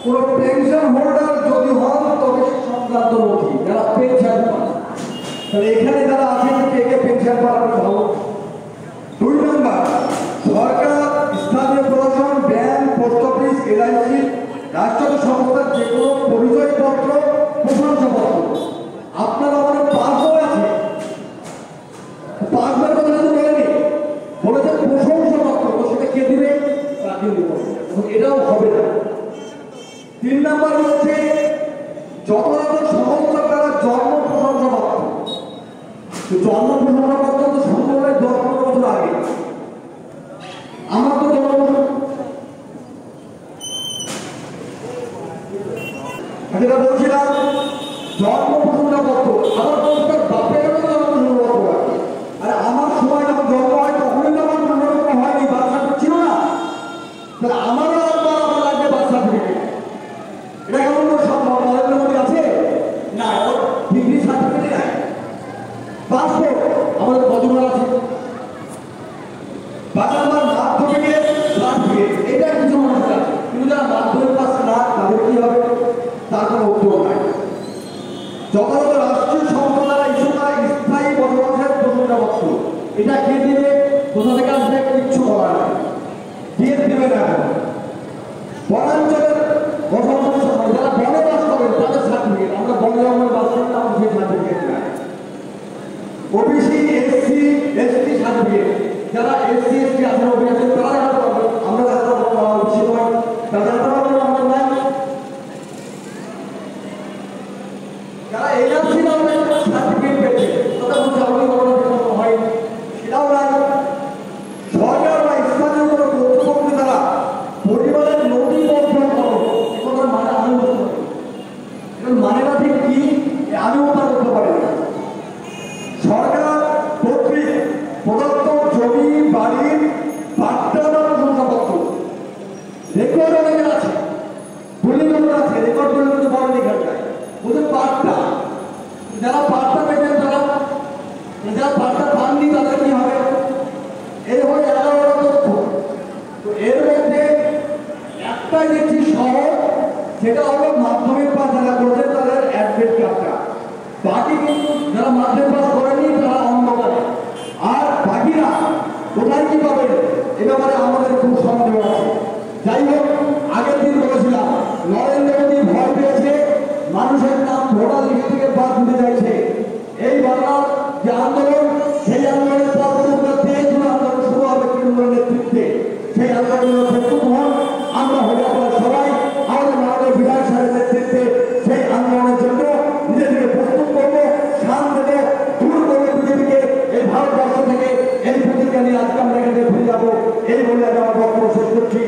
কোনো pension holder যদি হন তবে সংক্রান্ত নথি যারা পেনশন পান, তাহলে এখানে যারা আছেন কে কে পেনশন পান আপনি ভাবুন। 2 নম্বর, সরকার, স্থানীয় প্রশাসন, ব্যাংক, পোস্ট অফিস, এলআইসি, রাষ্ট্রীয় সংস্থার যে কোনো পরিচয়পত্র, প্রশংসাপত্র। আপনার আমার পাসবই আছে, পাসবইয়ের কথা কিন্তু বলেনি, বলেছে প্রশংসাপত্র, তো সেটা কে দিবে? তাকে দিব, এটাও হবে না। 3 নম্বর হচ্ছে যথাযথ সমস্ত দ্বারা জন্ম প্রশংসাপত্র। জন্ম প্রশংসাপত্র তো শুরু করে 10-15 বছর আগে। আমার তো যেটা বলছিলাম জন্ম প্রশংসাপত্র, আমার বলতে বাপের জন্ম প্রশংসাপত্র। আর আমার সময় যখন জন্ম হয় তখনই তো আমার প্রশংসাপত্র হয়নি, বার্থ সার্টিফিকেট ছিল না। তাহলে আমারও একবার আমার লাগবে বার্থ সার্টিফিকেট। এটা কেমন করে সম্ভব? নরেন্দ্র মোদী আছে না, ওর ডিগ্রি সার্টিফিকেট নাই, পাসপোর্ট আমাদের কতবার আছে, বাচ্চাদের মাধ্যমিকের সার্টিফিকেট, এটা কিছু মানুষের আছে, কিন্তু যারা মাধ্যমিক পাস না তাদের কি হবে? তার কোনো উদ্যোগ নাই। যথাযথ রাষ্ট্রীয় সংস্থা দ্বারা ইস্যু করা স্থায়ী বসবাসের প্রশংসাপত্র, এটা কে দেবে? কোথা থেকে আসবে? কিচ্ছু করার নাই, কে দেবে না। বনাঞ্চলের বসবাস, যারা বনে বাস করেন তাদের সার্টিফিকেট, আমরা বনে জঙ্গলে বাস করি না, সেই সার্টিফিকেট নাই। ওবিসি, এসসি, এসটি সার্টিফিকেট, যারা এসসি এসটি আছেন, ওবিসি আছেন, তারা যারা পাবেন, আমরা যারা ওবিসি নয় তারা যারা পাবেন, আমরা নাই। যারা এনআরসি নামে সার্টিফিকেট পেয়েছে তাদের মধ্যে আমাদের কোনো হয় সেটাও নাই। সরকার বা স্থানীয় কোনো কর্তৃপক্ষ দ্বারা পরিবারের নথিপত্রকরণ, এগুলোর মানে আমি বলতে পারি, এগুলোর মানেটা ঠিক কি আমি উত্তর করতে পারি না। সরকার কর্তৃক প্রদত্ত জমি, বাড়ির পাট্টা বা প্রশংসাপত্র, রেকর্ড অনেকের আছে, দলিল আছে, রেকর্ড করে কিন্তু বড় লেখা যায়, ওদের পাট্টা, যারা পাট্টা পেতেন তারা, যারা পাট্টা পাননি তাদের কি হবে? এই হয়ে 11টা তথ্য। তো এর মধ্যে একটাই দেখছি সহজ, সেটা হলো মাধ্যমিক পাস যারা করেছেন তাদের অ্যাডমিট কার্ডটা। বাকি কিন্তু যারা মাধ্যমিক পাস করেনি তারা অন্ধকারে, আর বাকিরা কোথায় কি পাবেন এ ব্যাপারে আমাদের খুব সন্দেহ আছে। যাই হোক, আগের দিন বলেছিলাম নরেন্দ্র মোদী ভয় পেয়েছে, মানুষের নাম ভোটার লিস্ট থেকে বাদ দিতে চাইছে। এই বাংলার যে আন্দোলন, সেই আন্দোলনের পর 23 জুন আন্দোলন শুরু হবে তৃণমূলের নেতৃত্বে। সেই আন্দোলনের নেতৃত্ব হন আমরা হয়ে আপনারা সবাই, আমাদের মাননীয় বিধায়ক সাহেবের নেতৃত্বে সেই আন্দোলনের জন্য নিজেদেরকে প্রস্তুত করবো, শান্তি দেব, দূর করবো বিজেপিকে এই ভারতবর্ষ থেকে। এই প্রতিজ্ঞা নিয়ে আজকে আমরা এখানে ফিরে যাবো, এই বলে আমি আমার বক্তব্য শেষ করছি।